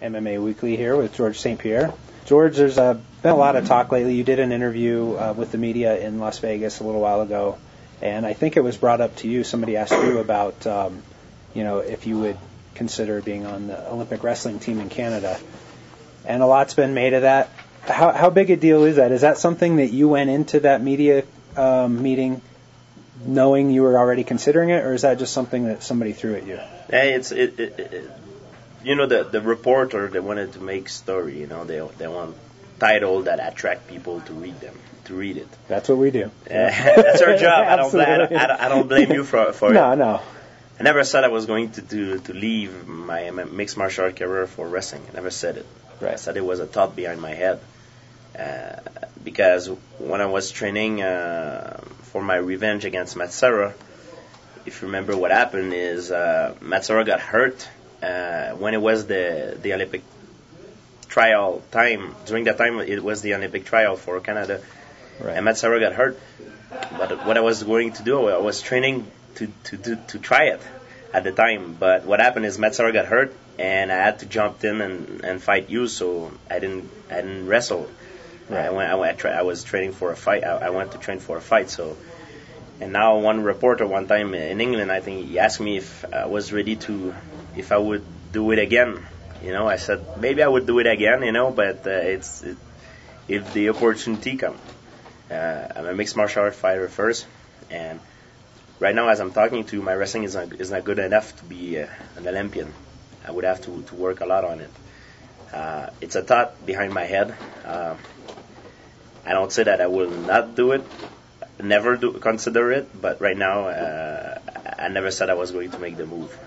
MMA Weekly here with George St-Pierre. George, there's been a lot of talk lately. You did an interview with the media in Las Vegas a little while ago, and I think it was brought up to you. Somebody asked you about, if you would consider being on the Olympic wrestling team in Canada. And a lot's been made of that. How big a deal is that? Is that something that you went into that media meeting knowing you were already considering it, or is that just something that somebody threw at you? Hey, the reporter, they wanted to make story. They want title that attract people to read it. That's what we do. That's our job. I don't blame you for it. No. I never said I was going to leave my mixed martial art career for wrestling. I never said it. Right. I said it was a thought behind my head. Because when I was training for my revenge against Matsara, if you remember what happened is Matsara got hurt when it was the Olympic trial time. During that time, it was the Olympic trial for Canada. Right. And Matsara got hurt. But what I was going to do, I was training to try it at the time. But what happened is Matsara got hurt, and I had to jump in and fight you, so I didn't wrestle. Right. I was training for a fight. I went to train for a fight. So, and now one reporter one time in England, I think he asked me if I was ready if I would do it again. I said maybe I would do it again. But if the opportunity comes. I'm a mixed martial art fighter first, and right now as I'm talking to you, my wrestling is not good enough to be an Olympian. I would have to work a lot on it. It's a thought behind my head. I don't say that I will not do it, never consider it, but right now I never said I was going to make the move.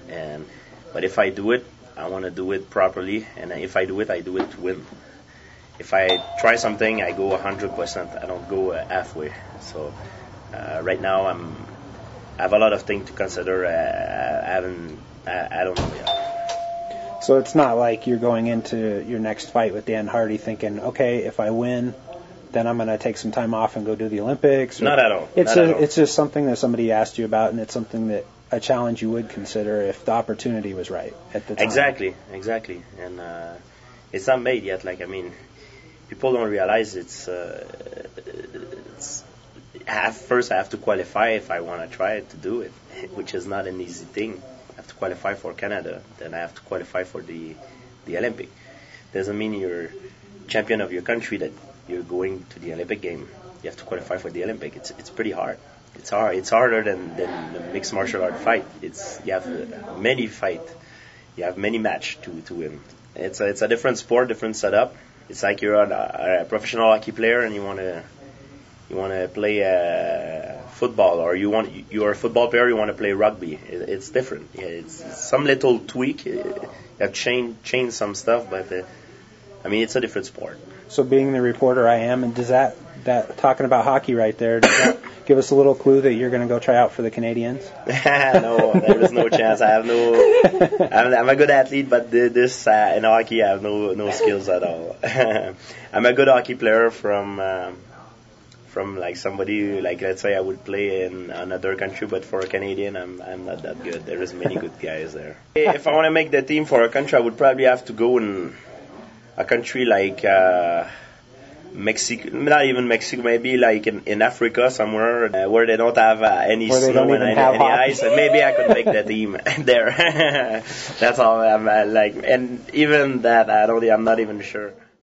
But if I do it, I want to do it properly, and if I do it to win. If I try something, I go 100%. I don't go halfway. So right now I have a lot of things to consider. I don't know yet. So it's not like you're going into your next fight with Dan Hardy thinking, okay, if I win, then I'm going to take some time off and go do the Olympics? Not at all. It's just something that somebody asked you about, and it's something that a challenge you would consider if the opportunity was right at the time. Exactly. And it's not made yet. People don't realize first I have to qualify if I want to try to do it, which is not an easy thing. I have to qualify for Canada, then I have to qualify for the Olympic. Doesn't mean you're champion of your country that you're going to the Olympic game. You have to qualify for the Olympic. It's pretty hard. It's hard. It's harder than the mixed martial art fight. You have many fight. You have many match to win. It's a different sport, different setup. It's like you're a professional hockey player and you want to play football, or you're a football player, you want to play rugby. It's different. Yeah, it's some little tweak. You have change some stuff, but it's a different sport. So being the reporter I am, and does that talking about hockey right there, does that give us a little clue that you're going to go try out for the Canadians? No, there is no chance. I'm a good athlete, but this in hockey I have no skills at all. I'm a good hockey player from like somebody, like let's say I would play in another country, but for a Canadian I'm not that good. There is many good guys there. If I want to make the team for a country, I would probably have to go in a country like Mexico, not even Mexico, maybe like in Africa somewhere where they don't have any snow and any ice, and maybe I could make the team there. That's all I'm and even that I'm not even sure.